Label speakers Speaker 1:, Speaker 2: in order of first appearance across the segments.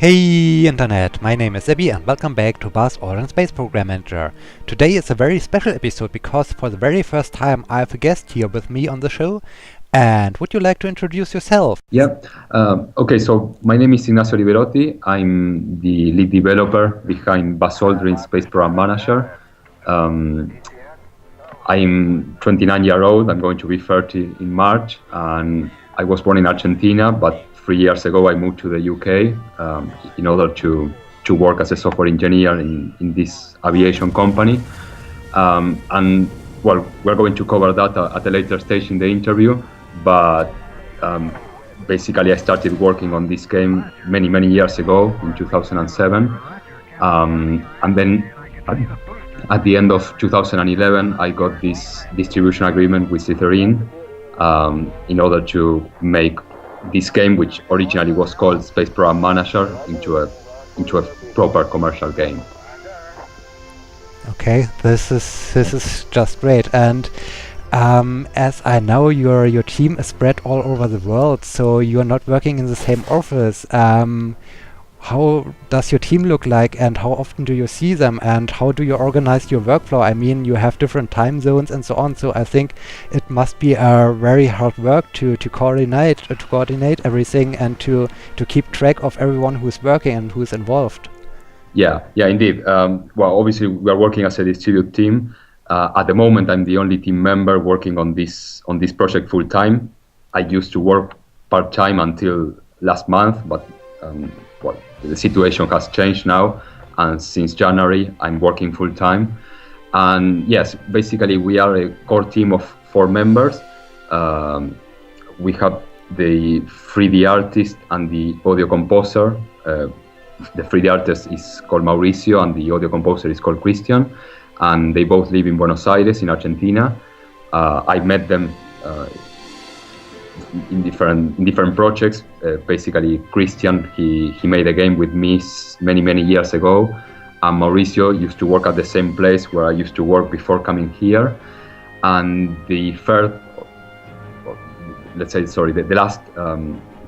Speaker 1: Hey Internet, my name is Abby and welcome back to Buzz Aldrin Space Program Manager. Today is a very special episode because for the very first time I have a guest here with me on the show. And would you like to introduce yourself?
Speaker 2: Yeah. Okay, so my name is Ignacio Liverotti. I'm the lead developer behind Buzz Aldrin Space Program Manager. I'm 29 years old. I'm going to be 30 in March. And I was born in Argentina, but 3 years ago I moved to the UK in order to work as a software engineer in this aviation company. And well, we're going to cover that at a later stage in the interview. But basically I started working on this game many years ago in 2007. And then at the end of 2011, I got this distribution agreement with Slitherine in order to make this game, which originally was called Space Program Manager, into a proper commercial game.
Speaker 1: Okay, this is just great. And as I know, your team is spread all over the world, so you're not working in the same office. How does your team look like, and how often do you see them, and how do you organize your workflow? I mean, you have different time zones and so on, so I think it must be a very hard work to coordinate everything and to keep track of everyone who's working and who's involved.
Speaker 2: Yeah, indeed. Well, obviously we are working as a distributed team. At the moment, I'm the only team member working on this project full time. I used to work part time until last month, but well, the situation has changed now, and since January I'm working full time. And yes, basically we are a core team of 4 members. We have the 3D artist and the audio composer. The 3D artist is called Mauricio and the audio composer is called Christian, and they both live in Buenos Aires in Argentina. I met them in different projects. Basically, Christian, he made a game with me many years ago, and Mauricio used to work at the same place where I used to work before coming here. And the last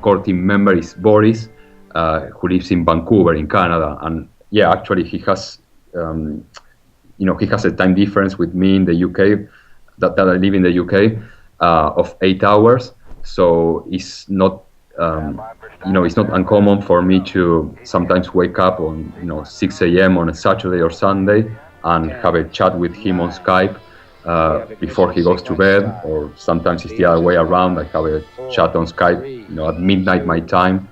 Speaker 2: core team member is Boris, who lives in Vancouver in Canada. And yeah, actually he has he has a time difference with me in the UK, that I live in the UK, of 8 hours. So it's not, it's not uncommon for me to sometimes wake up on 6 a.m. on a Saturday or Sunday and have a chat with him on Skype before he goes to bed, or sometimes it's the other way around. I have a chat on Skype, at midnight my time,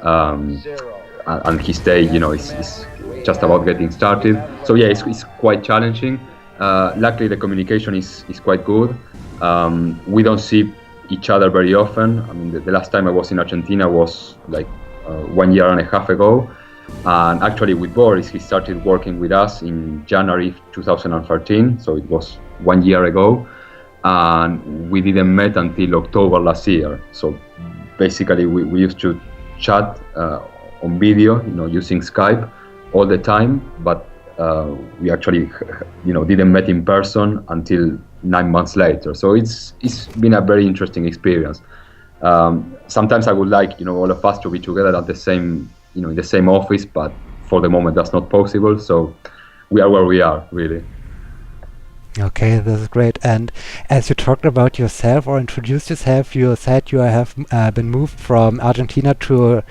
Speaker 2: and his day, is just about getting started. So yeah, it's quite challenging. Luckily, the communication is quite good. We don't see each other very often. I mean, the last time I was in Argentina was like 1 year and a half ago. And actually with Boris, he started working with us in January 2013, so it was 1 year ago. And we didn't meet until October last year. So basically we used to chat on video, using Skype all the time, but we actually, didn't meet in person until 9 months later. So it's been a very interesting experience. Sometimes I would like, all of us to be together at the same, in the same office, but for the moment that's not possible. So we are where we are, really.
Speaker 1: Okay, this is great. And as you talked about yourself or introduced yourself, you said you have been moved from Argentina to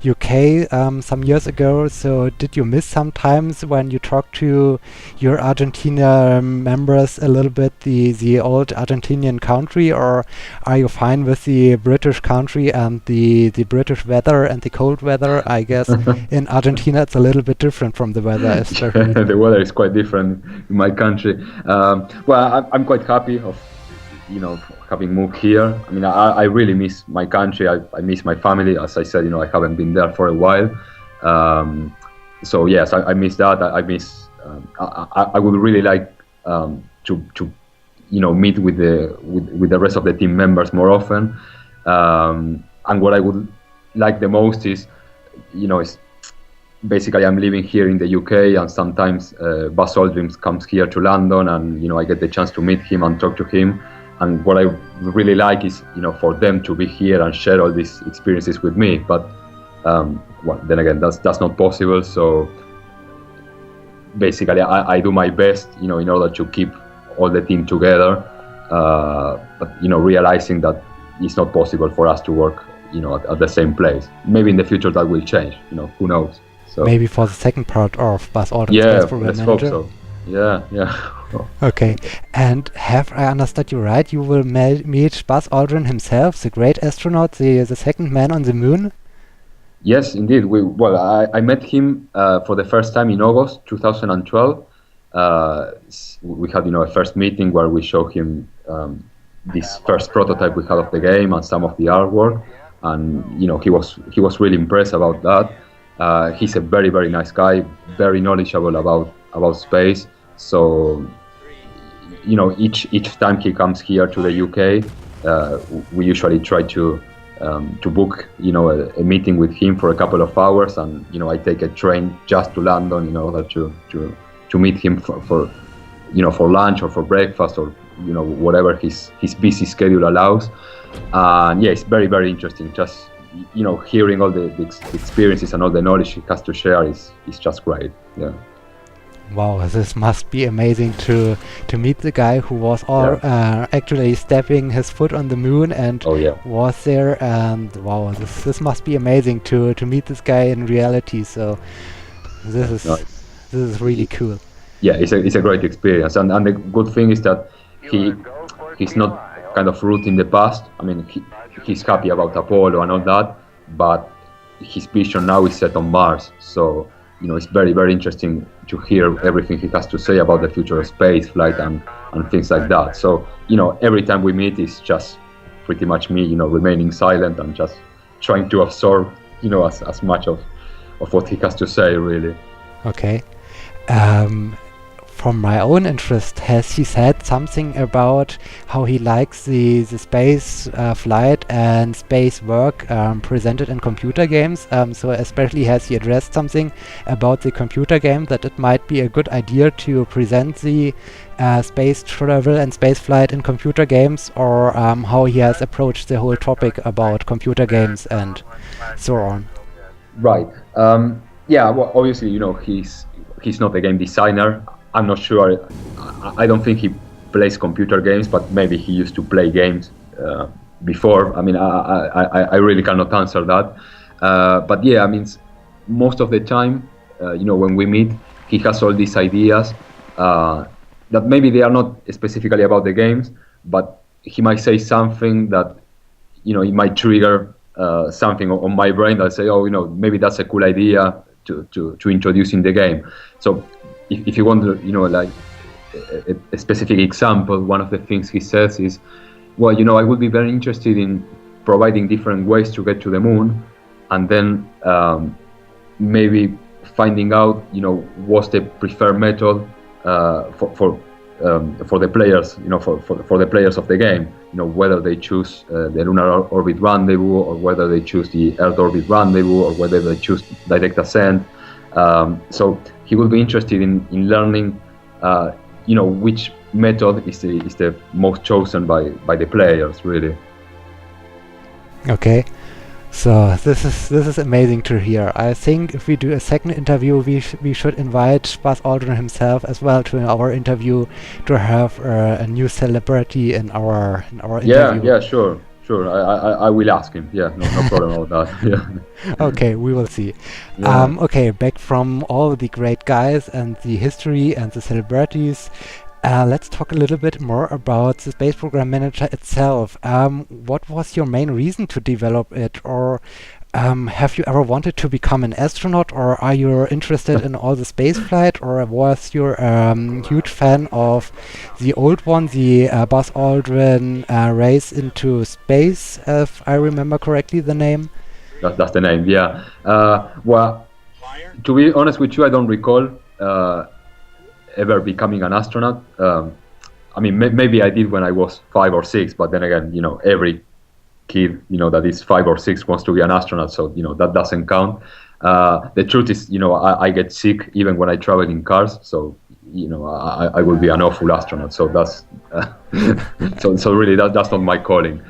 Speaker 1: UK some years ago. So did you miss sometimes when you talk to your Argentina members a little bit the old Argentinian country, or are you fine with the British country and the British weather and the cold weather? I guess in Argentina it's a little bit different from the weather. Especially.
Speaker 2: The weather is quite different in my country. Well, I'm quite happy of, having moved here. I mean, I really miss my country. I miss my family. As I said, I haven't been there for a while. So yes, I miss that. I miss. I would really like to meet with the rest of the team members more often. And what I would like the most is, is basically I'm living here in the UK, and sometimes Buzz Aldrin comes here to London, and I get the chance to meet him and talk to him. And what I really like is for them to be here and share all these experiences with me. But Well, then again, that's not possible. So basically, I do my best, in order to keep all the team together. But realizing that it's not possible for us to work, at the same place. Maybe in the future that will change. Who knows? So
Speaker 1: maybe for the second part of Buzz Aldrin
Speaker 2: yeah,
Speaker 1: Space Program
Speaker 2: let's
Speaker 1: Manager.
Speaker 2: hope so. Yeah.
Speaker 1: Okay, and have I understood you right? You will meet Buzz Aldrin himself, the great astronaut, the second man on the moon?
Speaker 2: Yes, indeed. I met him for the first time in August 2012. We had, a first meeting where we showed him this first prototype we had of the game and some of the artwork, and he was really impressed about that. He's a very, very nice guy, very knowledgeable about space. So each time he comes here to the UK, we usually try to book a meeting with him for a couple of hours, and I take a train just to London in order to meet him for lunch or for breakfast or whatever his busy schedule allows. And yeah, it's very, very interesting. Just hearing all the experiences and all the knowledge he has to share is just great. Yeah.
Speaker 1: Wow, this must be amazing to meet the guy who was actually stepping his foot on the moon and was there, and wow, this must be amazing to meet this guy in reality. So this is really cool.
Speaker 2: Yeah, it's a great experience, and the good thing is that he's not kind of rooting the past. I mean, he's happy about Apollo and all that, but his vision now is set on Mars. So it's very, very interesting to hear everything he has to say about the future of space flight and things like that. So, every time we meet, it's just pretty much me, remaining silent and just trying to absorb, as much of what he has to say, really.
Speaker 1: Okay. From my own interest, has he said something about how he likes the space flight and space work presented in computer games? So especially, has he addressed something about the computer game, that it might be a good idea to present the space travel and space flight in computer games, or how he has approached the whole topic about computer games and so on?
Speaker 2: Right. Yeah, well, obviously, he's not a game designer. I'm not sure. I don't think he plays computer games, but maybe he used to play games before. I mean, I really cannot answer that. But yeah, I mean, most of the time, when we meet, he has all these ideas that maybe they are not specifically about the games, but he might say something that, it might trigger something on my brain that say, oh, maybe that's a cool idea to introduce in the game. So if you want to, like a specific example, one of the things he says is, well, I would be very interested in providing different ways to get to the moon, and then maybe finding out, what's the preferred method for the players, for the players of the game, whether they choose the lunar orbit rendezvous, or whether they choose the Earth orbit rendezvous, or whether they choose direct ascent. So he will be interested in learning, which method is the most chosen by the players, really.
Speaker 1: Okay, so this is amazing to hear. I think if we do a second interview, we should invite Buzz Aldrin himself as well to our interview, to have a new celebrity in our interview.
Speaker 2: Yeah, sure. I will ask him. Yeah, no problem about that. Yeah.
Speaker 1: Okay, we will see.
Speaker 2: Yeah.
Speaker 1: Okay, back from all the great guys and the history and the celebrities, let's talk a little bit more about the Space Program Manager itself. What was your main reason to develop it, or have you ever wanted to become an astronaut, or are you interested in all the space flight, or was you huge fan of the old one, the Buzz Aldrin race into space, if I remember correctly the name?
Speaker 2: That's the name, yeah. Well, to be honest with you, I don't recall ever becoming an astronaut. I mean, maybe I did when I was 5 or 6, but then again, every kid, that is 5 or 6 wants to be an astronaut, so that doesn't count. The truth is, I get sick even when I travel in cars, so I will be an awful astronaut. So that's so really that's not my calling.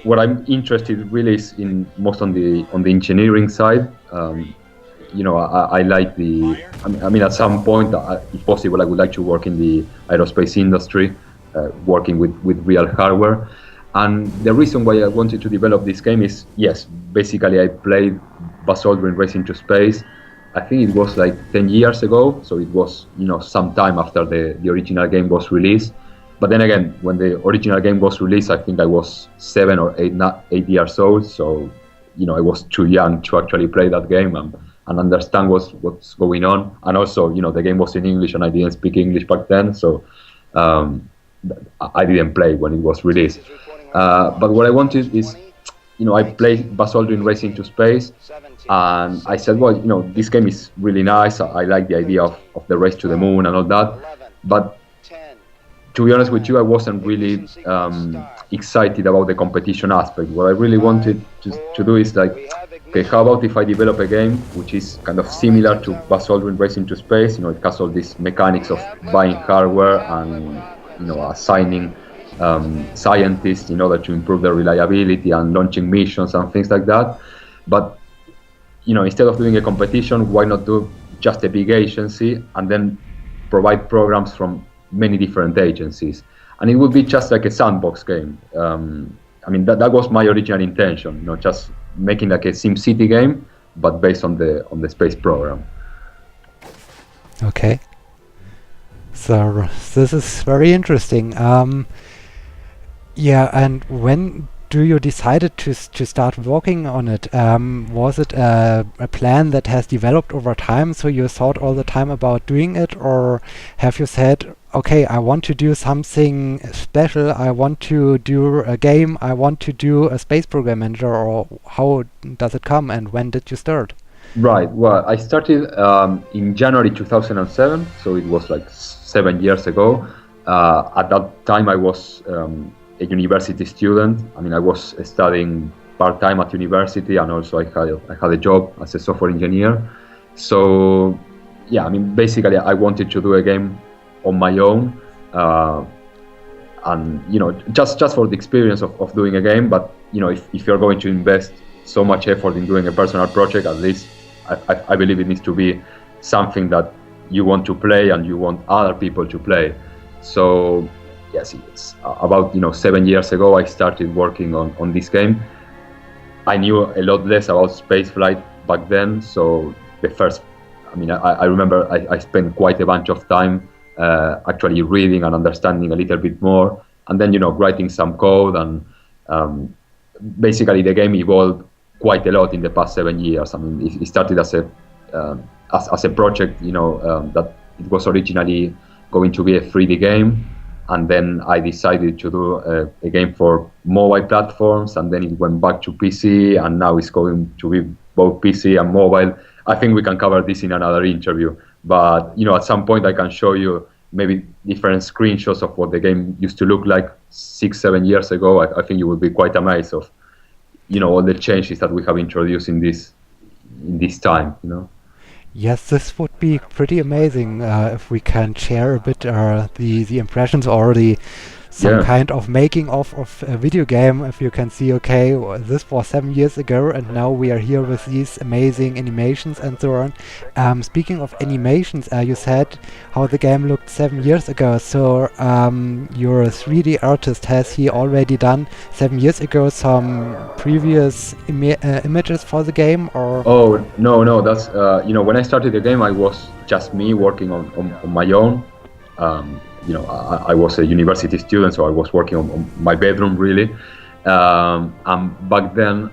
Speaker 2: What I'm interested really is in most on the engineering side. I like the. I mean, at some point, if possible, I would like to work in the aerospace industry, working with real hardware. And the reason why I wanted to develop this game is, yes, basically I played Buzz Aldrin Racing to Space. I think it was like 10 years ago, so it was some time after the original game was released. But then again, when the original game was released, I think I was 7 or 8 years old, so I was too young to actually play that game and understand what's going on. And also, the game was in English and I didn't speak English back then, so I didn't play when it was released. But what I wanted is, I played Buzz Aldrin Racing to Space, and I said, well, this game is really nice. I like the idea of the race to the moon and all that. But to be honest with you, I wasn't really excited about the competition aspect. What I really wanted to do is like, okay, how about if I develop a game which is kind of similar to Buzz Aldrin Racing to Space? It has all these mechanics of buying hardware and assigning scientists in order to improve their reliability and launching missions and things like that. But instead of doing a competition, why not do just a big agency and then provide programs from many different agencies? And it would be just like a sandbox game. I mean, that was my original intention, just making like a SimCity game, but based on the space program.
Speaker 1: Okay. So this is very interesting. Yeah, and when do you decided to start working on it? Was it a plan that has developed over time, so you thought all the time about doing it, or have you said, okay, I want to do something special, I want to do a game, I want to do a space program manager, or how does it come and when did you start?
Speaker 2: Right, well, I started in January 2007, so it was like 7 years ago. At that time I was a university student. I mean, I was studying part-time at university, and also I had a job as a software engineer. So yeah, I mean, basically I wanted to do a game on my own, and just for the experience of doing a game. But if you're going to invest so much effort in doing a personal project, at least I believe it needs to be something that you want to play and you want other people to play. So yes, it's about 7 years ago I started working on this game. I knew a lot less about spaceflight back then, so I remember I spent quite a bunch of time actually reading and understanding a little bit more, and then writing some code, and basically the game evolved quite a lot in the past 7 years. I mean, it started as a project, that it was originally going to be a 3D game. And then I decided to do a game for mobile platforms, and then it went back to PC, and now it's going to be both PC and mobile. I think we can cover this in another interview, but at some point I can show you maybe different screenshots of what the game used to look like 6-7 years ago. I think you will be quite amazed of all the changes that we have introduced in this time.
Speaker 1: Yes, this would be pretty amazing if we can share a bit the impressions already. Some kind of making of a video game, if you can see, okay, this was 7 years ago and now we are here with these amazing animations and so on. Speaking of animations, you said how the game looked 7 years ago, so your 3D artist, has he already done 7 years ago some previous images for the game, or?
Speaker 2: Oh, no, that's, when I started the game I was just me working on my own. I was a university student, so I was working on my bedroom really. And back then,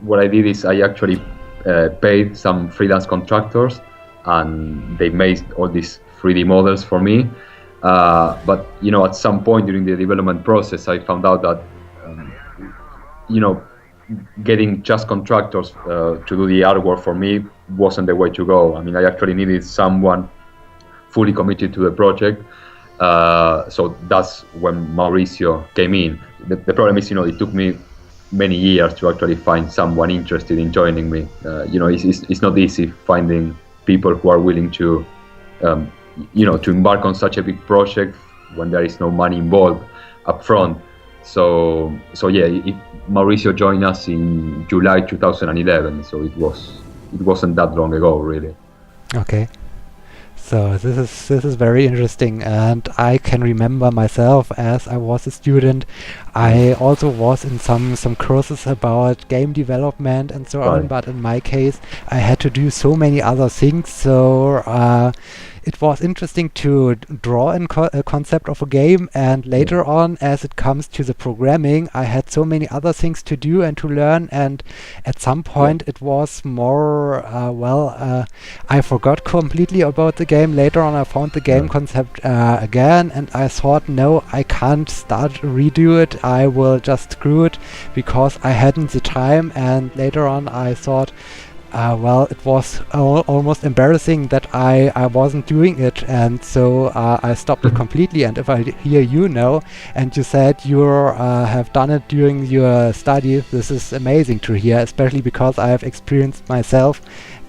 Speaker 2: what I did is I actually paid some freelance contractors, and they made all these 3D models for me. But at some point during the development process, I found out that getting just contractors to do the artwork for me wasn't the way to go. I mean, I actually needed someone fully committed to the project. So that's when Mauricio came in. The problem is, it took me many years to actually find someone interested in joining me. It's not easy finding people who are willing to, to embark on such a big project when there is no money involved up front. So yeah, Mauricio joined us in July 2011, so it wasn't that long ago, really.
Speaker 1: Okay. So this is very interesting, and I can remember myself as I was a student. I also was in some courses about game development and so on,
Speaker 2: Right.
Speaker 1: but in my case, I had to do so many other things. So it was interesting to draw a concept of a game, and later on, as it comes to the programming, I had so many other things to do and to learn, and at some point it was more I forgot completely about the game. Later on, I found the game concept again, and I thought, no, I can't start redo it. I will just screw it because I hadn't the time. And later on, I thought, it was almost embarrassing that I wasn't doing it, and so I stopped it completely. And if I hear you now, and you said you have done it during your study, this is amazing to hear, especially because I have experienced myself.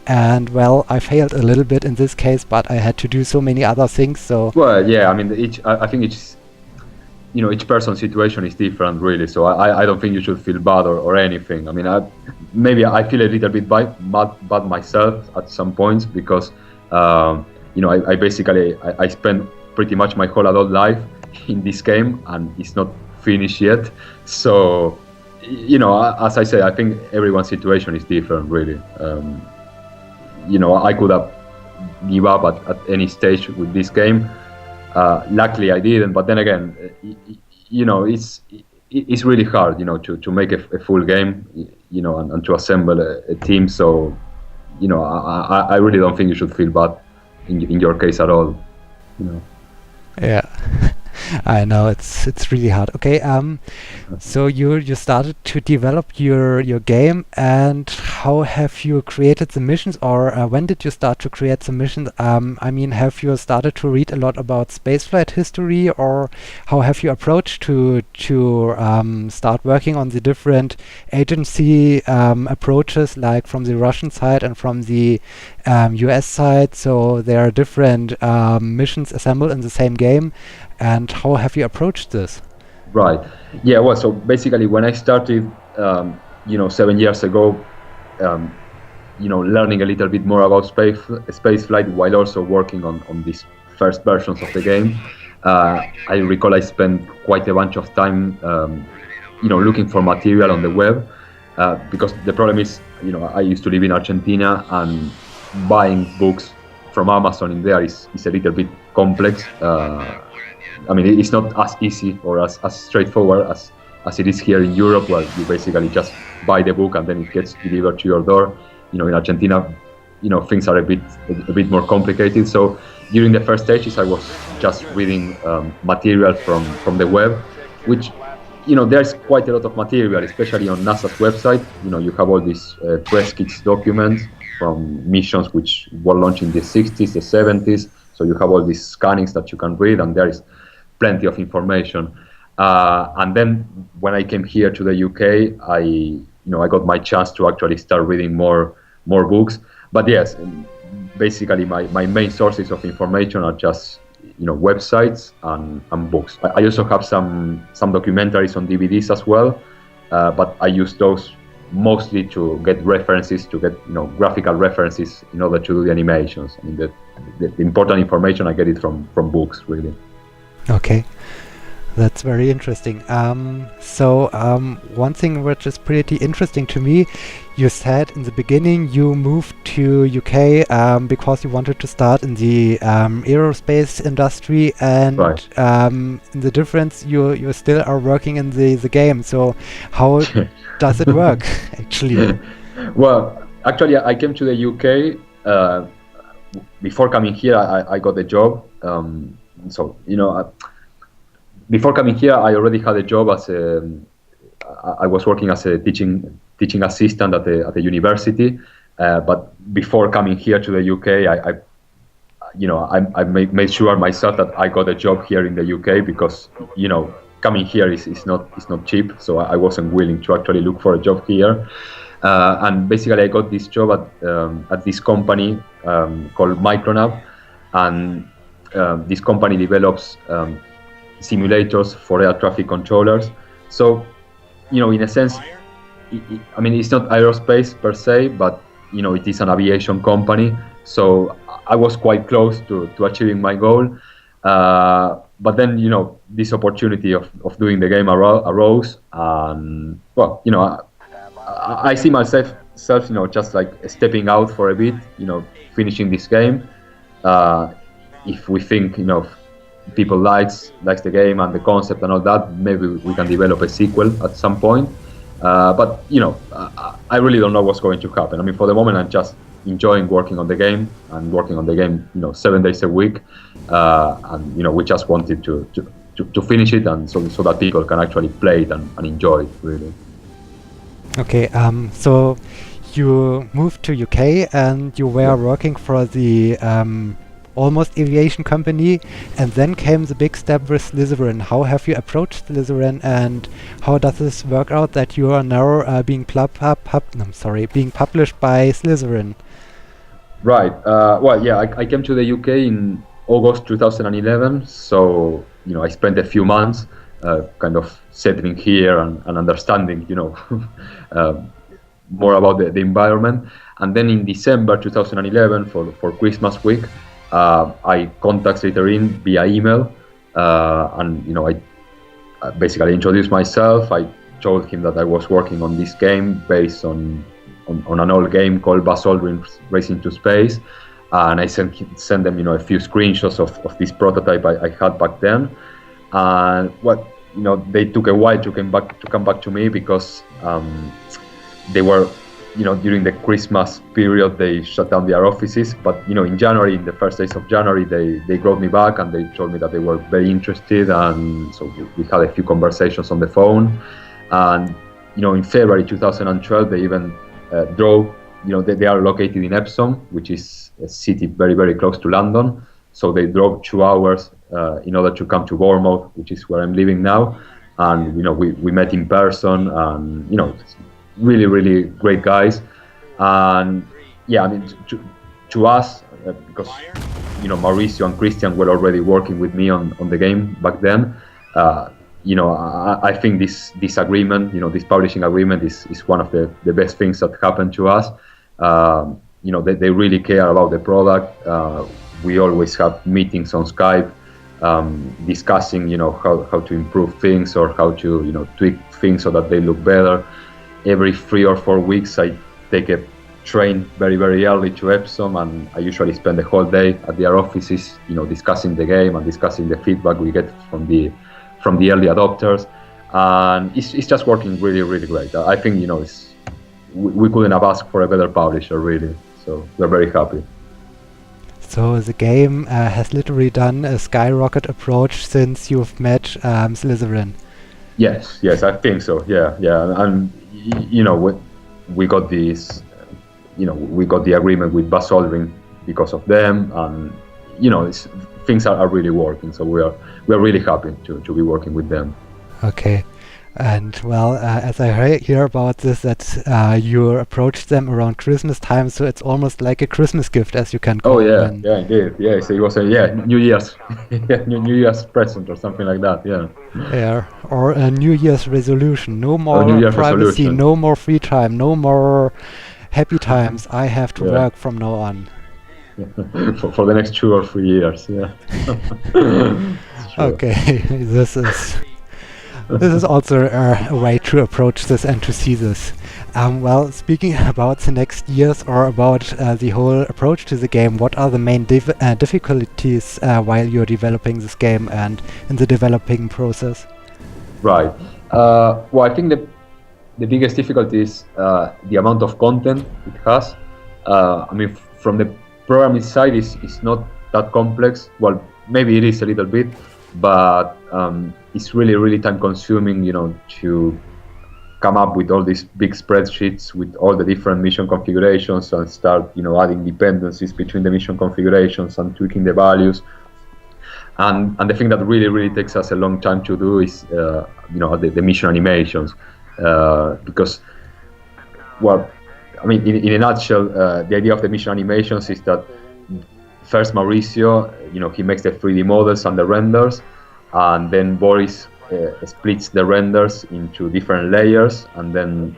Speaker 1: And well, I failed a little bit in this case, but I had to do so many other things. So
Speaker 2: Well, yeah, I mean, I think each person's situation is different, really. So I don't think you should feel bad or anything. I mean, maybe I feel a little bit bad myself at some points because, I basically I spent pretty much my whole adult life in this game and it's not finished yet. So, as I say, I think everyone's situation is different, really. I could have give up at any stage with this game. Luckily, I didn't. But then again, it's really hard, to make a full game, and to assemble a team. So, I really don't think you should feel bad in your case at all.
Speaker 1: yeah. I know it's really hard. Okay, so you started to develop your game, and how have you created the missions, or when did you start to create the missions? I mean, have you started to read a lot about spaceflight history, or how have you approached to start working on the different agency approaches, like from the Russian side and from the US side? So there are different missions assembled in the same game. And how have you approached this?
Speaker 2: Right. Yeah. Well, so basically, when I started, 7 years ago, learning a little bit more about space flight while also working on these first versions of the game, I recall I spent quite a bunch of time, looking for material on the web, because the problem is, I used to live in Argentina, and buying books from Amazon in there is a little bit complex. I mean, it's not as easy or as straightforward as it is here in Europe, where you basically just buy the book and then it gets delivered to your door. In Argentina, things are a bit more complicated. So during the first stages, I was just reading material from the web, which, there's quite a lot of material, especially on NASA's website. You have all these press kits documents from missions which were launched in the 60s, the 70s. So you have all these scannings that you can read, and there is plenty of information. And then when I came here to the UK, I got my chance to actually start reading more books. But yes, basically my main sources of information are just websites and books. I also have some documentaries on DVDs as well, but I use those mostly to get references, to get graphical references in order to do the animations. I mean, the important information I get it from books, really.
Speaker 1: Okay, that's very interesting. One thing which is pretty interesting to me, you said in the beginning you moved to UK because you wanted to start in the aerospace industry, and
Speaker 2: Right.
Speaker 1: The difference you still are working in the game. So how does it work actually?
Speaker 2: Well, actually, I came to the UK before coming here. I got a job. Before coming here, I already had a job I was working as a teaching assistant at the university. But before coming here to the UK, I made sure myself that I got a job here in the UK, because coming here is not cheap. So I wasn't willing to actually look for a job here. And basically, I got this job at this company called Micronav, and this company develops simulators for air traffic controllers. So, in a sense, I mean, it's not aerospace per se, but it is an aviation company. So I was quite close to achieving my goal. But then, this opportunity of doing the game arose, and well, I see myself, just like stepping out for a bit, finishing this game. If we think, people likes the game and the concept and all that, maybe we can develop a sequel at some point. But I really don't know what's going to happen. I mean, for the moment, I'm just enjoying working on the game and working on the game, 7 days a week, and we just wanted to finish it, and so that people can actually play it and enjoy it, really.
Speaker 1: Okay, so you moved to UK and you were working for the almost aviation company, and then came the big step with Slitherine. How have you approached Slitherine, and how does this work out that you are now being published by Slitherine?
Speaker 2: Right. Well, yeah, I came to the UK in August 2011, so I spent a few months kind of settling here and understanding, more about the environment. And then in December 2011, for Christmas week, I contacted Slitherine via email, and I basically introduced myself. I told him that I was working on this game based on an old game called Buzz Aldrin Racing to Space, and I sent them a few screenshots of this prototype I had back then. And they took a while to come back to me, because they were, during the Christmas period, they shut down their offices. But in January, in the first days of January, they brought me back and they told me that they were very interested, and so we had a few conversations on the phone. And in February 2012, they even drove. They are located in Epsom, which is a city very, very close to London. So they drove 2 hours in order to come to Bournemouth, which is where I'm living now. And we met in person, and really, really great guys. And yeah, I mean, to us, because Mauricio and Christian were already working with me on the game back then. I think this agreement, this publishing agreement, is one of the best things that happened to us. They really care about the product. We always have meetings on Skype, discussing how to improve things, or how to tweak things so that they look better. Every 3 or 4 weeks, I take a train very, very early to Epsom, and I usually spend the whole day at their offices, discussing the game and discussing the feedback we get from the early adopters. And it's just working really, really great. I think we couldn't have asked for a better publisher, really. So we're very happy.
Speaker 1: So the game has literally done a skyrocket approach since you've met Slitherine.
Speaker 2: Yes, I think so. Yeah, and we got this, we got the agreement with Buzz Aldrin because of them, and things are really working. So we're really happy to be working with them.
Speaker 1: Okay. And well, as I hear about this, that you approached them around Christmas time, so it's almost like a Christmas gift, as you can call it.
Speaker 2: Oh yeah, yeah, indeed. Yeah, so it was a New Year's, New Year's present or something like that. Yeah.
Speaker 1: Yeah, or a New Year's resolution. No more privacy, no more free time, no more happy times. I have to work from now on.
Speaker 2: for the next 2 or 3 years. Yeah.
Speaker 1: Okay, this is also a way to approach this and to see this. Well, speaking about the next years, or about the whole approach to the game, what are the main difficulties while you're developing this game and in the developing process? Right.
Speaker 2: Well, I think the biggest difficulty is the amount of content it has. I mean, from the programming side, it's not that complex. Well, maybe it is a little bit, but it's really, really time consuming, to come up with all these big spreadsheets with all the different mission configurations and start, adding dependencies between the mission configurations and tweaking the values. And the thing that really, really takes us a long time to do is, the mission animations, because, well, I mean, in a nutshell, the idea of the mission animations is that first Mauricio, he makes the 3D models and the renders, and then Boris splits the renders into different layers, and then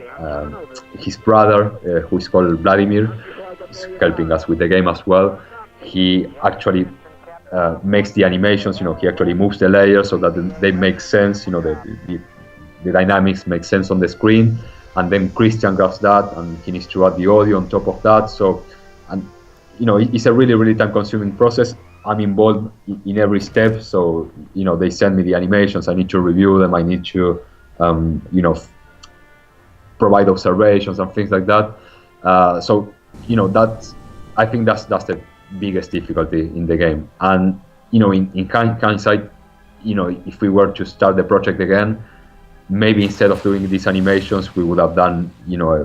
Speaker 2: his brother, who is called Vladimir, is helping us with the game as well. He actually makes the animations. He actually moves the layers so that they make sense. The dynamics make sense on the screen, and then Christian grabs that, and he needs to add the audio on top of that. So, and it's a really, really time-consuming process. I'm involved in every step, so they send me the animations. I need to review them. I need to, provide observations and things like that. So I think that's the biggest difficulty in the game. And in hindsight, if we were to start the project again, maybe instead of doing these animations, we would have done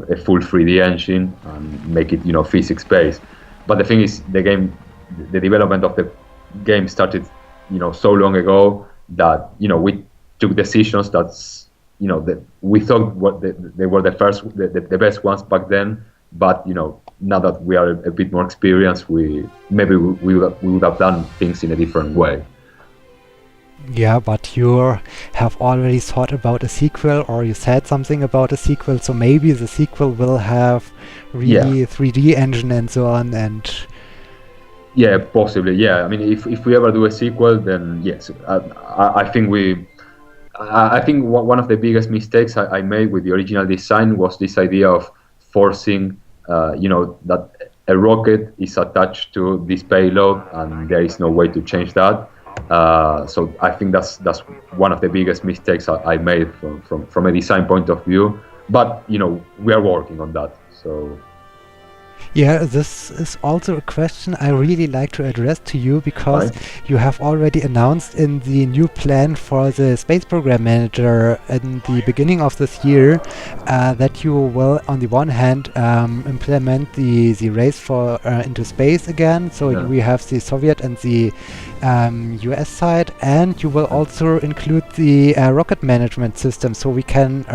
Speaker 2: a full 3D engine and make it physics-based. But the thing is, the development of the game started so long ago that we took decisions that we thought they were the best ones back then. But now that we are a bit more experienced, we would have done things in a different way.
Speaker 1: Yeah, but you have already thought about a sequel, or you said something about a sequel, so maybe the sequel will have really 3D engine and so on. And
Speaker 2: yeah, possibly. Yeah, I mean, if we ever do a sequel, then yes. I think one of the biggest mistakes I made with the original design was this idea of forcing, that a rocket is attached to this payload, and there is no way to change that. So I think that's one of the biggest mistakes I made from a design point of view. But we are working on that. So.
Speaker 1: Yeah, this is also a question I really like to address to you, because you have already announced in the new plan for the Space Program Manager in the beginning of this year that you will, on the one hand, implement the race for into space again. So we have the Soviet and the US side, and you will also include the rocket management system, so we can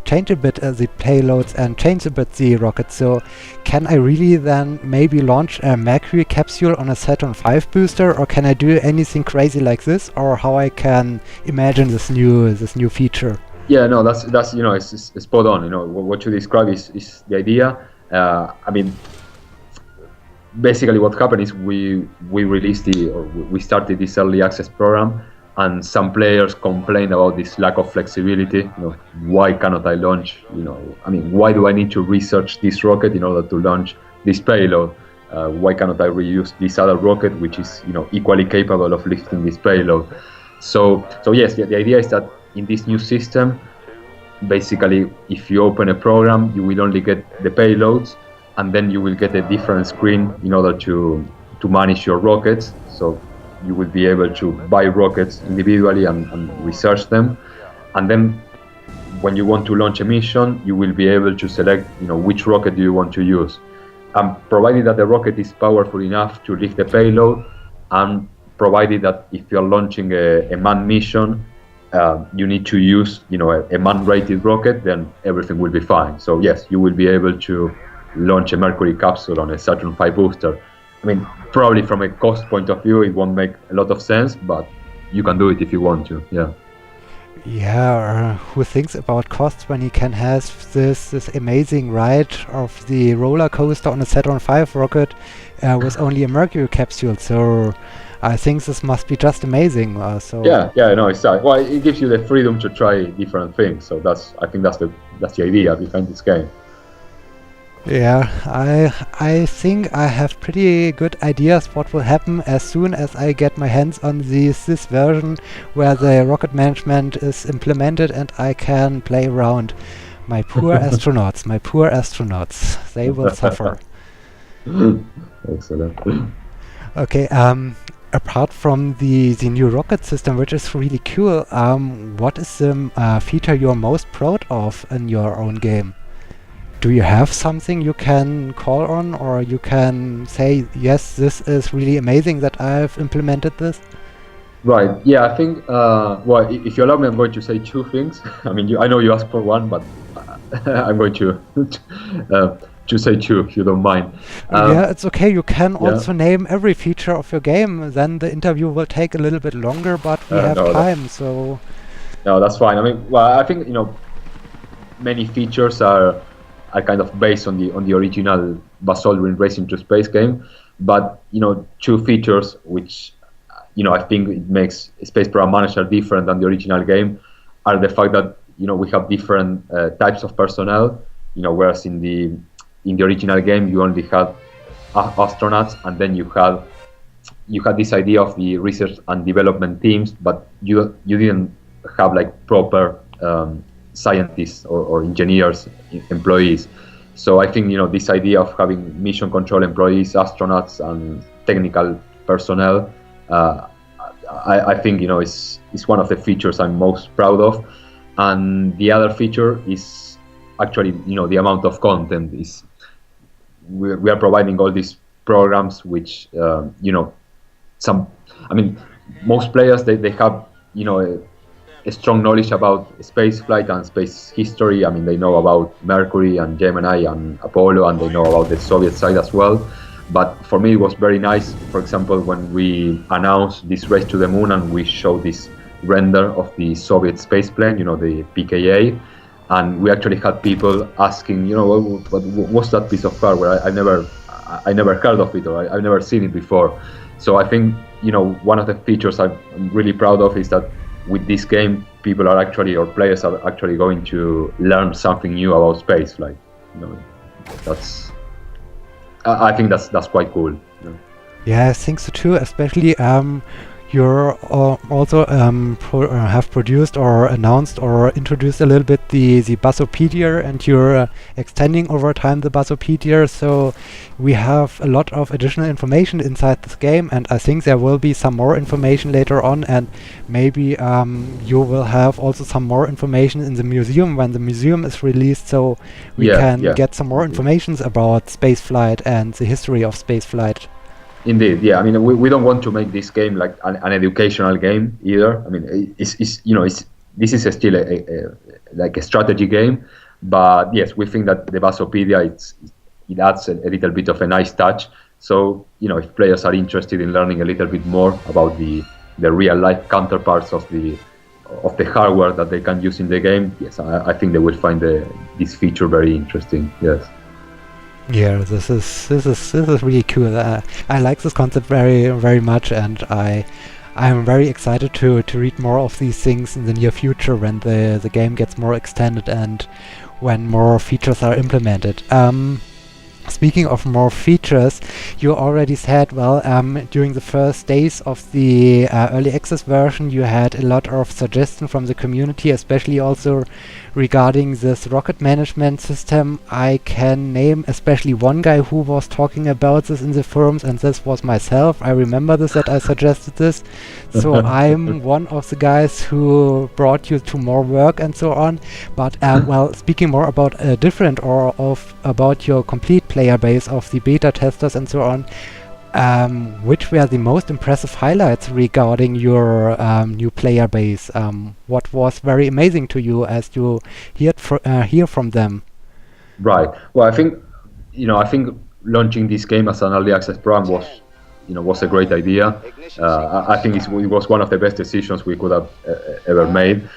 Speaker 1: change a bit the payloads and change a bit the rockets. So can I really then maybe launch a Mercury capsule on a Saturn V booster, or can I do anything crazy like this, or how I can imagine this new feature?
Speaker 2: Yeah, no, that's it's spot on. What you describe is the idea. I mean, basically what happened is we started this early access program, and some players complained about this lack of flexibility. Why cannot I launch? Why do I need to research this rocket in order to launch this payload? Why cannot I reuse this other rocket, which is equally capable of lifting this payload? So yes, the idea is that in this new system, basically, if you open a program, you will only get the payloads, and then you will get a different screen in order to manage your rockets. So you will be able to buy rockets individually and research them. And then when you want to launch a mission, you will be able to select which rocket do you want to use. Provided that the rocket is powerful enough to lift the payload, and provided that if you're launching a manned mission, you need to use a man-rated rocket, then everything will be fine. So yes, you will be able to launch a Mercury capsule on a Saturn V booster. I mean, probably from a cost point of view, it won't make a lot of sense, but you can do it if you want to. Yeah.
Speaker 1: Yeah, who thinks about costs when he can have this amazing ride of the roller coaster on a Saturn V rocket with only a Mercury capsule? So I think this must be just amazing. Well, it gives you the freedom to try different things. So I think that's the idea behind this game. Yeah, I think I have pretty good ideas what will happen as soon as I get my hands on this version where the rocket management is implemented and I can play around. My poor astronauts, they will suffer.
Speaker 2: Excellent.
Speaker 1: Okay, apart from the new rocket system, which is really cool, what is the feature you're most proud of in your own game? Do you have something you can call on, or you can say, yes, this is really amazing that I've implemented this?
Speaker 2: Right. Yeah, I think, well, if you allow me, I'm going to say two things. I mean, I know you asked for one, but I'm going to say two, if you don't mind.
Speaker 1: Yeah, it's okay. You can also name every feature of your game. Then the interview will take a little bit longer, but we have time, so...
Speaker 2: No, that's fine. I mean, well, I think many features are kind of based on the original Buzz Aldrin Racing to Space game, but two features which I think it makes Space Program Manager different than the original game are the fact that we have different types of personnel. Whereas in the original game you only had astronauts, and then you had this idea of the research and development teams, but you didn't have like proper scientists or engineers, employees. So I think this idea of having mission control employees, astronauts, and technical personnel, I think is one of the features I'm most proud of. And the other feature is actually the amount of content. Is we are providing all these programs which most players they have a strong knowledge about space flight and space history. I mean, they know about Mercury and Gemini and Apollo, and they know about the Soviet side as well. But for me, it was very nice, for example, when we announced this race to the moon and we showed this render of the Soviet space plane, the PKA, and we actually had people asking, what's that piece of hardware? I never heard of it, or I've never seen it before. So I think one of the features I'm really proud of is that with this game, people are actually, or players are actually going to learn something new about space flight. I think that's quite cool.
Speaker 1: Yeah, I think so too. Especially you're also have produced or announced or introduced a little bit the Passopedia, and you're extending over time the Passopedia, so we have a lot of additional information inside this game, and I think there will be some more information later on, and maybe you will have also some more information in the museum when the museum is released, so we can get some more information about spaceflight and the history of spaceflight.
Speaker 2: Indeed, yeah. I mean, we don't want to make this game like an educational game either. I mean, this is still a strategy game, but yes, we think that the Passopedia it adds a little bit of a nice touch. So if players are interested in learning a little bit more about the real life counterparts of the hardware that they can use in the game, yes, I think they will find this feature very interesting. Yes.
Speaker 1: Yeah, this is really cool. I like this concept very, very much, and I'm very excited to read more of these things in the near future when the game gets more extended and when more features are implemented. Speaking of more features, you already said, well, during the first days of the early access version, you had a lot of suggestions from the community, especially also regarding this rocket management system. I can name especially one guy who was talking about this in the forums, and this was myself. I remember this, that I suggested this. So I'm one of the guys who brought you to more work and so on. But well, speaking more about different or about your complete player base of the beta testers and so on, which were the most impressive highlights regarding your new player base? What was very amazing to you as you hear from them?
Speaker 2: Right. Well, I think launching this game as an early access program was a great idea. I think it was one of the best decisions we could have ever made.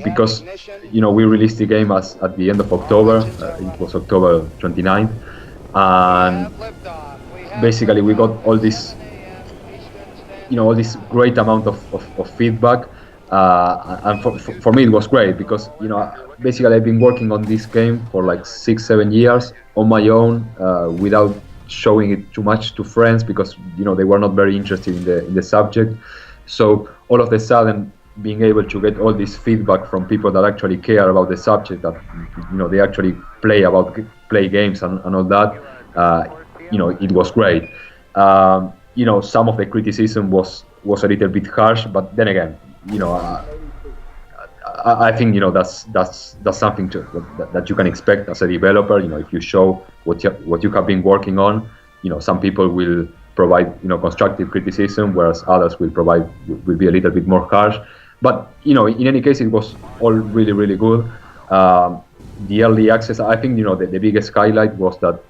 Speaker 2: Because we released the game at the end of October. It was October 29th, and basically we got all this great amount of feedback, and for me it was great because basically I've been working on this game for like 6-7 years on my own, without showing it too much to friends because they were not very interested in the subject. So all of a sudden, being able to get all this feedback from people that actually care about the subject, that they actually play games and all that, it was great. Some of the criticism was a little bit harsh, but then again, I think that's something that you can expect as a developer. If you show what you have been working on, some people will provide constructive criticism, whereas others will be a little bit more harsh. But in any case, it was all really, really good. The early access, I think the biggest highlight was that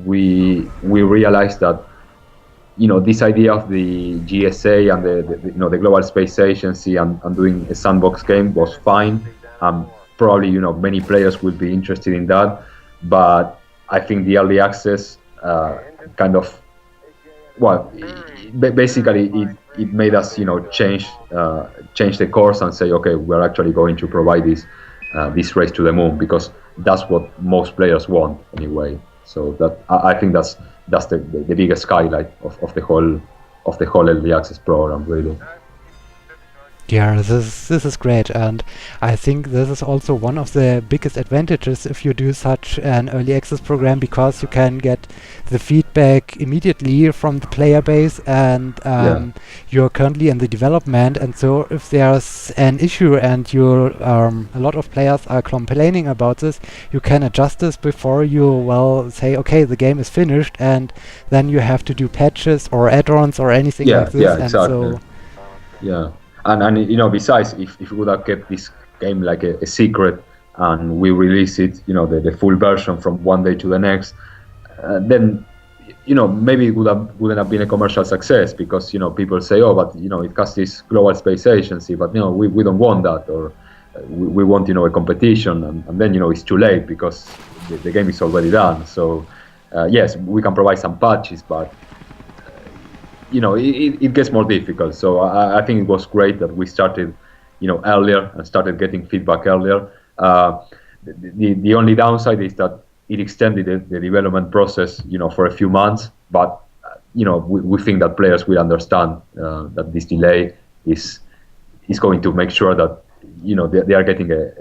Speaker 2: we realized that this idea of the GSA and the Global Space Agency and doing a sandbox game was fine. Probably, many players will be interested in that, but I think the early access kind of, basically it made us, change the course and say, okay, we're actually going to provide this race to the moon, because that's what most players want anyway. So that I think that's the biggest highlight of the whole early access program, really.
Speaker 1: Yeah, this is great, and I think this is also one of the biggest advantages if you do such an early access program, because you can get the feedback immediately from the player base, and you're currently in the development, and so if there's an issue and a lot of players are complaining about this, you can adjust this before you say, okay, the game is finished, and then you have to do patches or add-ons or anything like this.
Speaker 2: Yeah, exactly. And besides, if we would have kept this game like a secret and we release it, the full version from one day to the next, then maybe it wouldn't have been a commercial success, because people say, oh, but it has this Global Space Agency, but we don't want that, or we want a competition, and then it's too late because the game is already done. So yes, we can provide some patches, but it gets more difficult. So I think it was great that we started, earlier and started getting feedback earlier. The only downside is that it extended the development process, for a few months. But we think that players will understand that this delay is going to make sure that they are getting a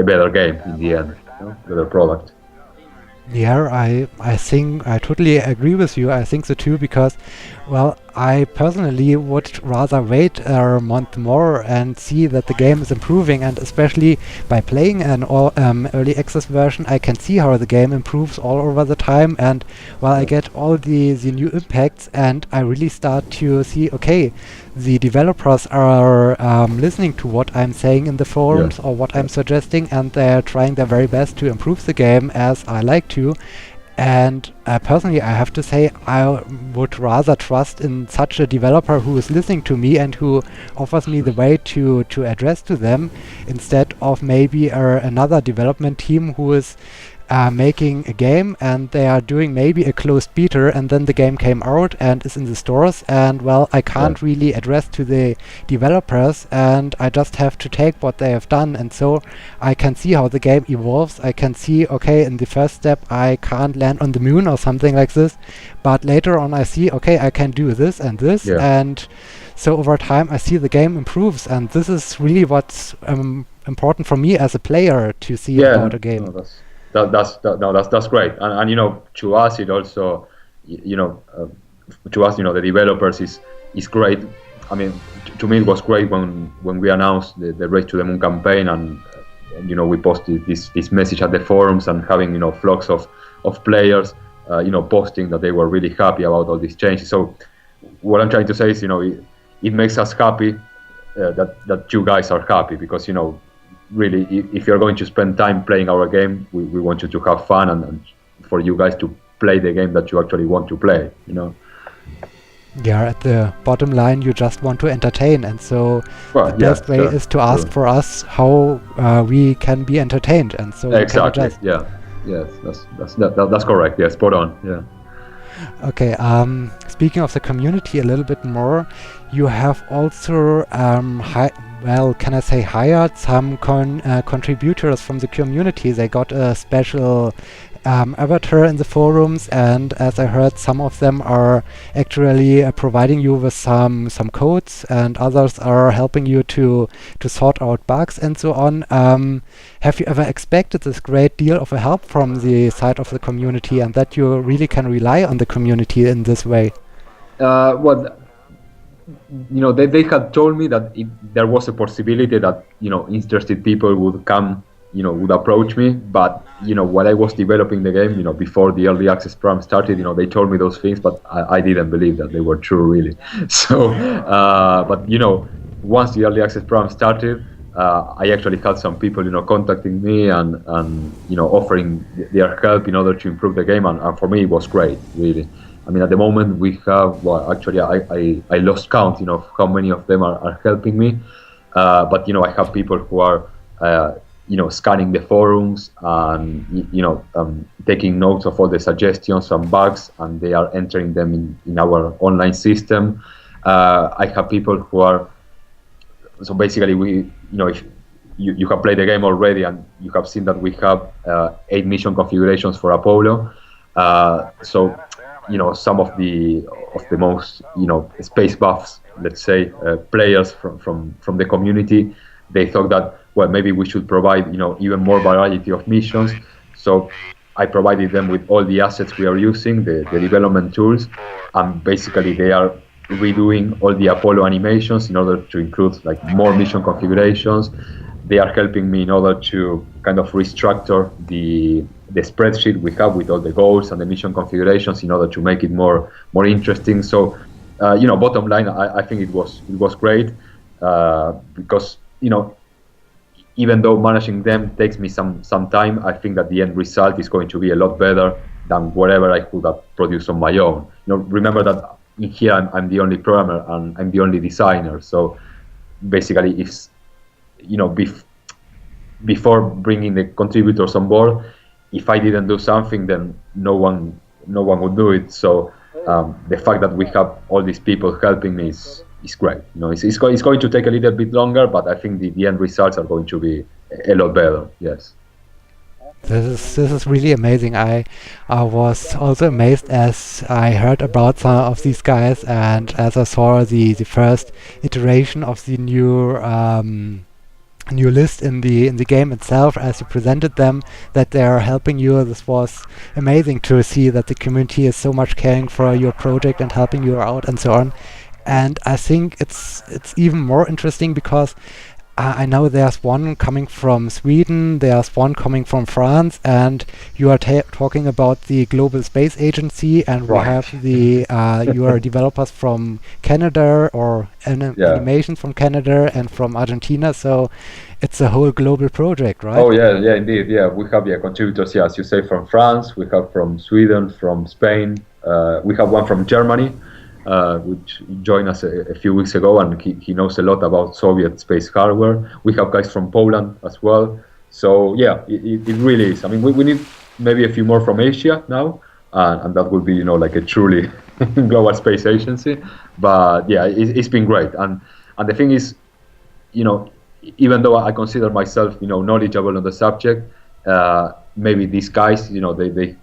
Speaker 2: better game in the end, better product.
Speaker 1: Yeah, I think I totally agree with you. I think so too, because, I personally would rather wait a month more and see that the game is improving, and especially by playing an early access version, I can see how the game improves all over the time, and I get all the new impacts, and I really start to see, okay, the developers are listening to what I'm saying in the forums or what I'm suggesting, and they're trying their very best to improve the game as I like to. And personally, I have to say, I would rather trust in such a developer who is listening to me and who offers me the way to address to them, instead of maybe another development team who is making a game and they are doing maybe a closed beta, and then the game came out and is in the stores, and I can't really address to the developers, and I just have to take what they have done. And so I can see how the game evolves. I can see, okay, in the first step I can't land on the moon or something like this, but later on I see, okay, I can do this and this, and so over time I see the game improves, and this is really what's important for me as a player to see about a game.
Speaker 2: That's great, and to us it also, to us, the developers is great. I mean, to me it was great when we announced the Race to the Moon campaign, and we posted this message at the forums, and having flocks of players posting that they were really happy about all these changes. So what I'm trying to say is, it makes us happy that you guys are happy, because really, if you're going to spend time playing our game, we want you to have fun, and for you guys to play the game that you actually want to play,
Speaker 1: Yeah, at the bottom line, you just want to entertain, and so the best way is to ask for us how we can be entertained, and so
Speaker 2: exactly. That's correct. Yeah, spot on. Yeah.
Speaker 1: Okay, speaking of the community a little bit more, you have also hired some contributors from the community. They got a special avatar in the forums, and as I heard, some of them are actually providing you with some codes, and others are helping you to sort out bugs and so on. Have you ever expected this great deal of help from the side of the community, and that you really can rely on the community in this way?
Speaker 2: They had told me that there was a possibility that interested people would come, would approach me. But while I was developing the game, before the early access program started, they told me those things, but I didn't believe that they were true, really. So, but once the early access program started, I actually had some people, contacting me and offering their help in order to improve the game, and for me it was great, really. I mean, at the moment we have, well, actually I lost count, of how many of them are helping me. But, I have people who are, scanning the forums and, taking notes of all the suggestions and bugs, and they are entering them in our online system. I have people who are, so basically if you have played the game already and you have seen that we have 8 mission configurations for Apollo. So, some of the most, space buffs, let's say, players from the community, they thought that, well, maybe we should provide, even more variety of missions. So I provided them with all the assets we are using, the development tools, and basically they are redoing all the Apollo animations in order to include like more mission configurations. They are helping me in order to kind of restructure the spreadsheet we have with all the goals and the mission configurations in order to make it more interesting. So, bottom line, I think it was great because, even though managing them takes me some time, I think that the end result is going to be a lot better than whatever I could have produced on my own. Remember that in here I'm the only programmer and I'm the only designer. So basically, if before bringing the contributors on board, if I didn't do something, then no one would do it. So the fact that we have all these people helping me is great. It's going to take a little bit longer, but I think the end results are going to be a lot better. Yes.
Speaker 1: This is really amazing. I was also amazed as I heard about some of these guys and as I saw the first iteration of the new list in the game itself as you presented them, that they are helping you. This was amazing to see that the community is so much caring for your project and helping you out and so on. And I think it's even more interesting because I know there's one coming from Sweden, there's one coming from France, and you are talking about the Global Space Agency, and we have the your developers from Canada or animations from Canada and from Argentina. So it's a whole global project, right?
Speaker 2: Oh yeah, indeed. Yeah, we have contributors. Yeah, as you say, from France, we have from Sweden, from Spain. We have one from Germany. Which joined us a few weeks ago, and he knows a lot about Soviet space hardware. We have guys from Poland as well. So yeah, it really is. I mean, we need maybe a few more from Asia now, and that would be like a truly global space agency. But yeah, it's been great. And the thing is, even though I consider myself knowledgeable on the subject, maybe these guys they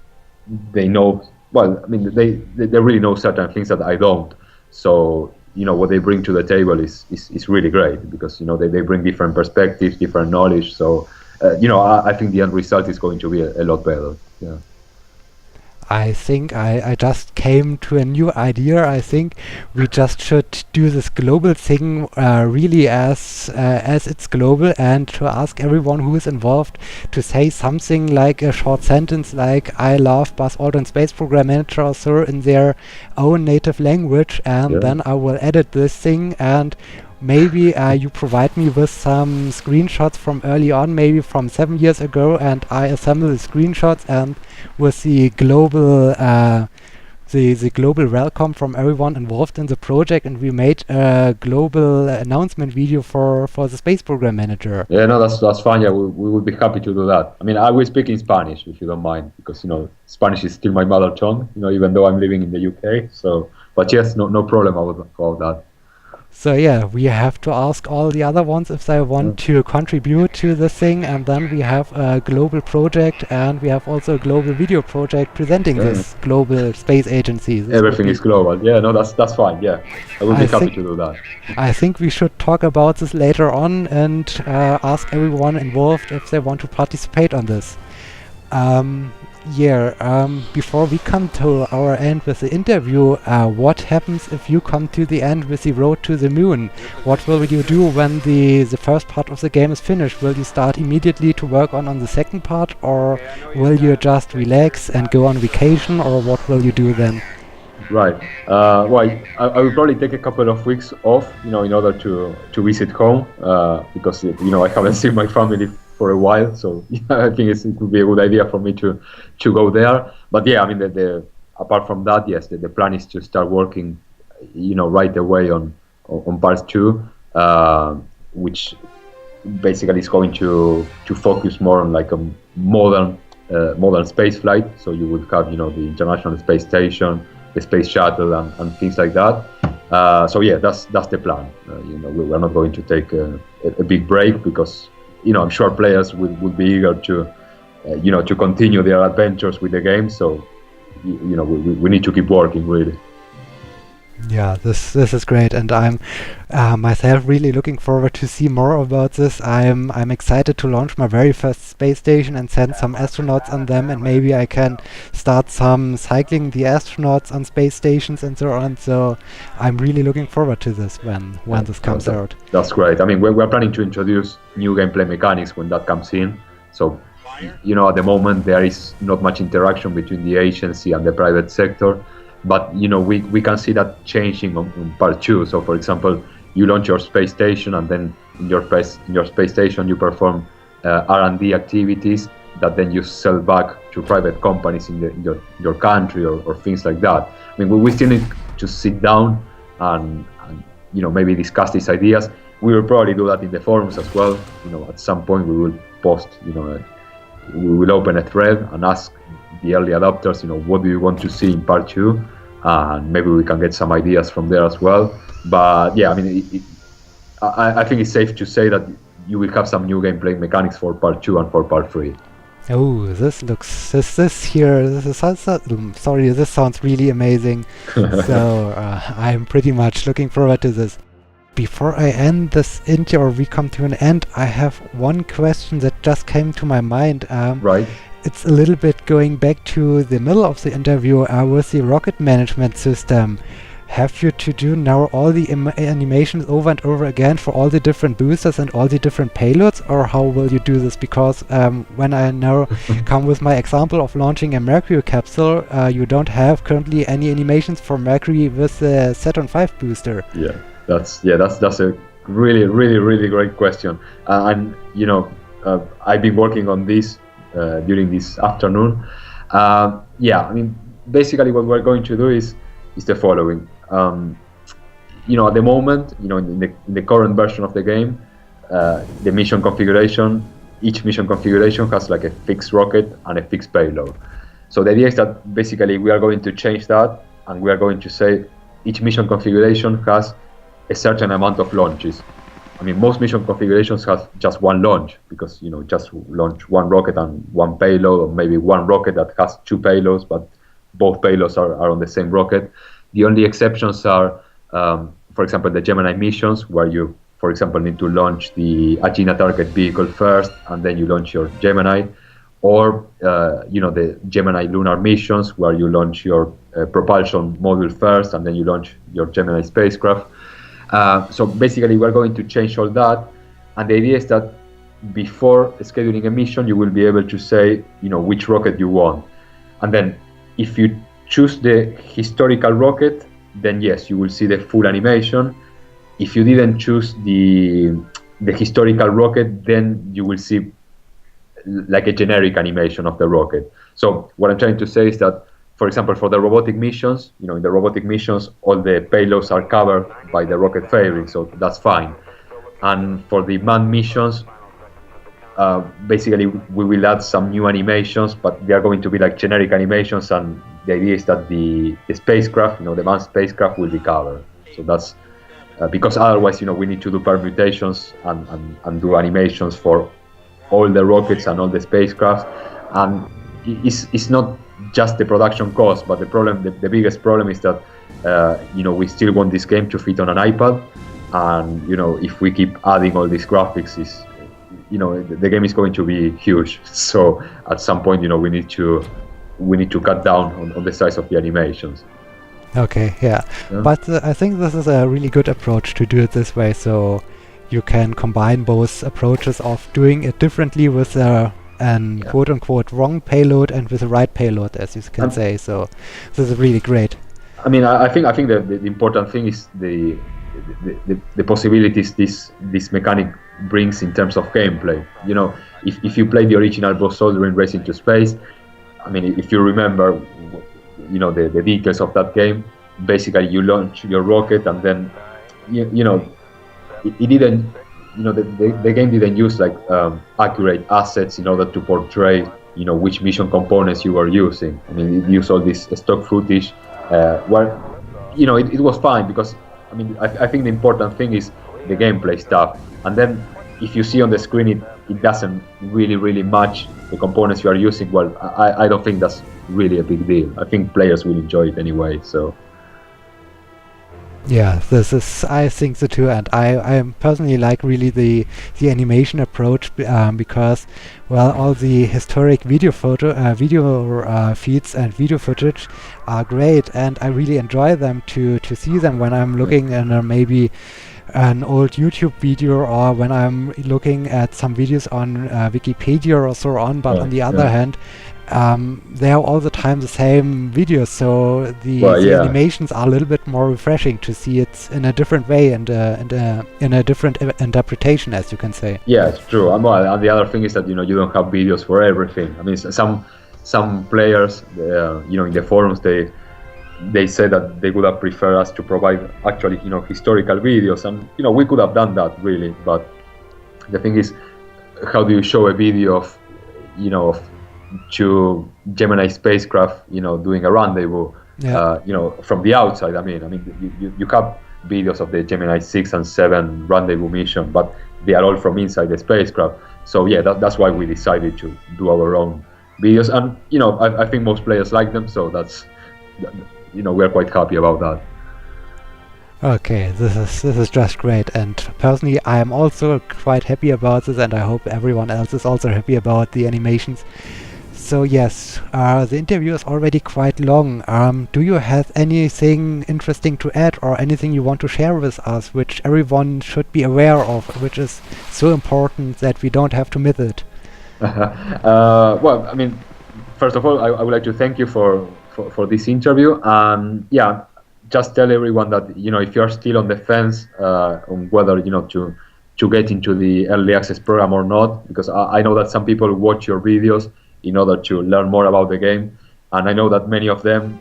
Speaker 2: know. Well, I mean, they really know certain things that I don't. So, what they bring to the table is really great because, they bring different perspectives, different knowledge. So, I think the end result is going to be a lot better. Yeah.
Speaker 1: I think I just came to a new idea. I think we just should do this global thing really as it's global, and to ask everyone who is involved to say something like a short sentence like "I love Buzz Aldrin Space Program Manager" or so in their own native language, and then I will edit this thing, and maybe you provide me with some screenshots from early on, maybe from 7 years ago, and I assemble the screenshots and with the global the global welcome from everyone involved in the project, and we made a global announcement video for the Space Program Manager.
Speaker 2: Yeah, no, that's fine. Yeah, we would be happy to do that. I mean, I will speak in Spanish if you don't mind, because Spanish is still my mother tongue. Even though I'm living in the UK. So, but yes, no problem about that.
Speaker 1: So yeah, we have to ask all the other ones if they want to contribute to the thing, and then we have a global project, and we have also a global video project presenting this global space agency.
Speaker 2: Everything is global. Yeah, no, that's fine. Yeah, I will be happy to do that.
Speaker 1: I think we should talk about this later on and ask everyone involved if they want to participate on this. Before we come to our end with the interview, what happens if you come to the end with the road to the moon? What will you do when the first part of the game is finished? Will you start immediately to work on the second part, or will you just relax and go on vacation, or what will you do then?
Speaker 2: Right. Well, I will probably take a couple of weeks off, in order to visit home, because I haven't seen my family for a while, so I think it would be a good idea for me to go there. But yeah, I mean, apart from that, yes, the plan is to start working, right away on part 2, which basically is going to focus more on like a modern space flight. So you would have, the International Space Station, the space shuttle, and things like that. So yeah, that's the plan. We're not going to take a big break, because I'm sure players would be eager to continue their adventures with the game. So we need to keep working, really.
Speaker 1: Yeah, this is great, and I'm myself really looking forward to see more about this. I'm excited to launch my very first space station and send some astronauts on them, and maybe I can start some cycling the astronauts on space stations and so on. So I'm really looking forward to this when this comes out.
Speaker 2: That's great. I mean, we're planning to introduce new gameplay mechanics when that comes in. So at the moment there is not much interaction between the agency and the private sector. But we can see that changing on part 2. So for example, you launch your space station, and then in your space station you perform R&D activities that then you sell back to private companies in your country or things like that. I mean, we still need to sit down and maybe discuss these ideas. We will probably do that in the forums as well. At some point we will post, we will open a thread and ask the early adopters, what do you want to see in part 2, and maybe we can get some ideas from there as well. But yeah, I mean, I think it's safe to say that you will have some new gameplay mechanics for part 2 and for part 3.
Speaker 1: Oh, this sounds really amazing. So I'm pretty much looking forward to this. Before I end this interview, or we come to an end, I have one question that just came to my mind.
Speaker 2: Right.
Speaker 1: It's a little bit going back to the middle of the interview with the rocket management system. Have you to do now all the animations over and over again for all the different boosters and all the different payloads, or how will you do this? Because when I now come with my example of launching a Mercury capsule, you don't have currently any animations for Mercury with the Saturn V booster.
Speaker 2: Yeah, that's a really, really, really great question. And I've been working on this during this afternoon. I mean, basically what we're going to do is the following. At the moment, in the current version of the game, the mission configuration, each mission configuration has like a fixed rocket and a fixed payload. So the idea is that basically we are going to change that, and we are going to say each mission configuration has a certain amount of launches. I mean, most mission configurations have just one launch, because just launch one rocket and one payload, or maybe one rocket that has two payloads, but both payloads are on the same rocket. The only exceptions are, for example, the Gemini missions, where you, for example, need to launch the Agena target vehicle first, and then you launch your Gemini, or the Gemini lunar missions, where you launch your propulsion module first, and then you launch your Gemini spacecraft. So basically we're going to change all that, and the idea is that before scheduling a mission you will be able to say which rocket you want, and then if you choose the historical rocket, then yes, you will see the full animation. If you didn't choose the historical rocket, then you will see like a generic animation of the rocket. So what I'm trying to say is that, for example, for the robotic missions, in the robotic missions, all the payloads are covered by the rocket fairing, so that's fine. And for the manned missions, basically we will add some new animations, but they are going to be like generic animations, and the idea is that the spacecraft, the manned spacecraft, will be covered. So that's because otherwise, we need to do permutations and do animations for all the rockets and all the spacecrafts, and it's not just the production cost, but the biggest problem is that we still want this game to fit on an iPad, and if we keep adding all these graphics, the game is going to be huge. So at some point, we need to cut down on the size of the animations.
Speaker 1: Okay, yeah. But I think this is a really good approach to do it this way, so you can combine both approaches of doing it differently with quote-unquote wrong payload and with the right payload, as you can say. So this is really great. I
Speaker 2: mean, I think the important thing is the possibilities this mechanic brings in terms of gameplay. If you play the original Buzz Aldrin Race into Space, I mean, if you remember, the details of that game. Basically, you launch your rocket, and then it didn't. The game didn't use like accurate assets in order to portray which mission components you were using. I mean, it used all this stock footage, where it was fine, because I mean, I think the important thing is the gameplay stuff, and then if you see on the screen it doesn't really match the components you are using, well, I don't think that's really a big deal. I think players will enjoy it anyway. So
Speaker 1: yeah, I think so too, and I personally like really the animation approach, because, well, all the historic video feeds and video footage are great, and I really enjoy them to see them when I'm looking in maybe an old YouTube video, or when I'm looking at some videos on Wikipedia or so on. But on the other hand, they are all the time the same videos, so the animations are a little bit more refreshing to see it in a different way and in a different interpretation, as you can say.
Speaker 2: Yeah, it's true. And the other thing is that you don't have videos for everything. I mean, some players, in the forums, they say that they would have preferred us to provide actually historical videos, and we could have done that really. But the thing is, how do you show a video of two Gemini spacecraft doing a rendezvous from the outside? I mean you have videos of the Gemini 6 and 7 rendezvous mission, but they are all from inside the spacecraft. So yeah, that's why we decided to do our own videos, and I think most players like them, so that's we're quite happy about that.
Speaker 1: Okay, this is just great, and personally I am also quite happy about this, and I hope everyone else is also happy about the animations. So yes, the interview is already quite long. Do you have anything interesting to add, or anything you want to share with us, which everyone should be aware of, which is so important that we don't have to miss it?
Speaker 2: Well, I mean, first of all, I would like to thank you for this interview, and just tell everyone that if you're still on the fence on whether to get into the early access program or not, because I know that some people watch your videos in order to learn more about the game, and I know that many of them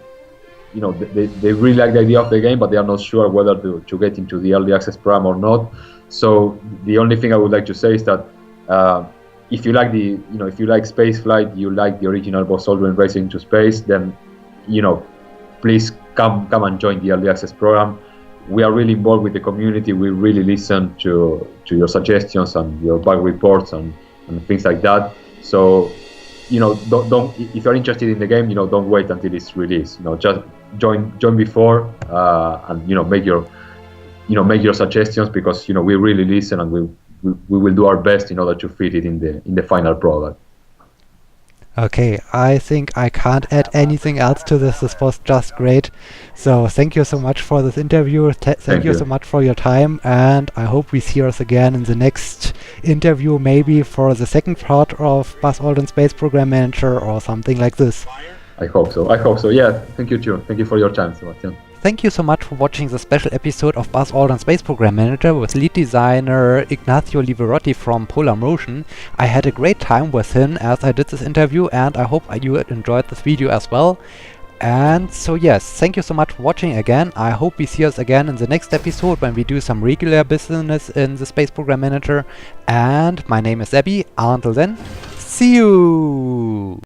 Speaker 2: they really like the idea of the game, but they are not sure whether to get into the early access program or not. So the only thing I would like to say is that if you like if you like space flight, you like the original Buzz Aldrin Racing into Space, then please come and join the early access program. We are really involved with the community. We really listen to your suggestions and your bug reports and things like that. So don't if you're interested in the game, don't wait until it's released. Just join before and make your suggestions, because we really listen, and we will do our best in order to fit it in the final product.
Speaker 1: Okay, I think I can't add anything else to this. This was just great. So thank you so much for this interview. Thank you so much for your time, and I hope we see us again in the next interview, maybe for the second part of Buzz Aldrin Space Program Manager or something like this.
Speaker 2: I hope so. Yeah, thank you too. Thank you for your time, Sebastian.
Speaker 1: Thank you so much for watching the special episode of Buzz Aldrin Space Program Manager with lead designer Ignacio Liverotti from Polar Motion. I had a great time with him as I did this interview, and I hope you enjoyed this video as well. And so yes, thank you so much for watching again. I hope we see us again in the next episode when we do some regular business in the Space Program Manager. And my name is Abby. Until then, see you!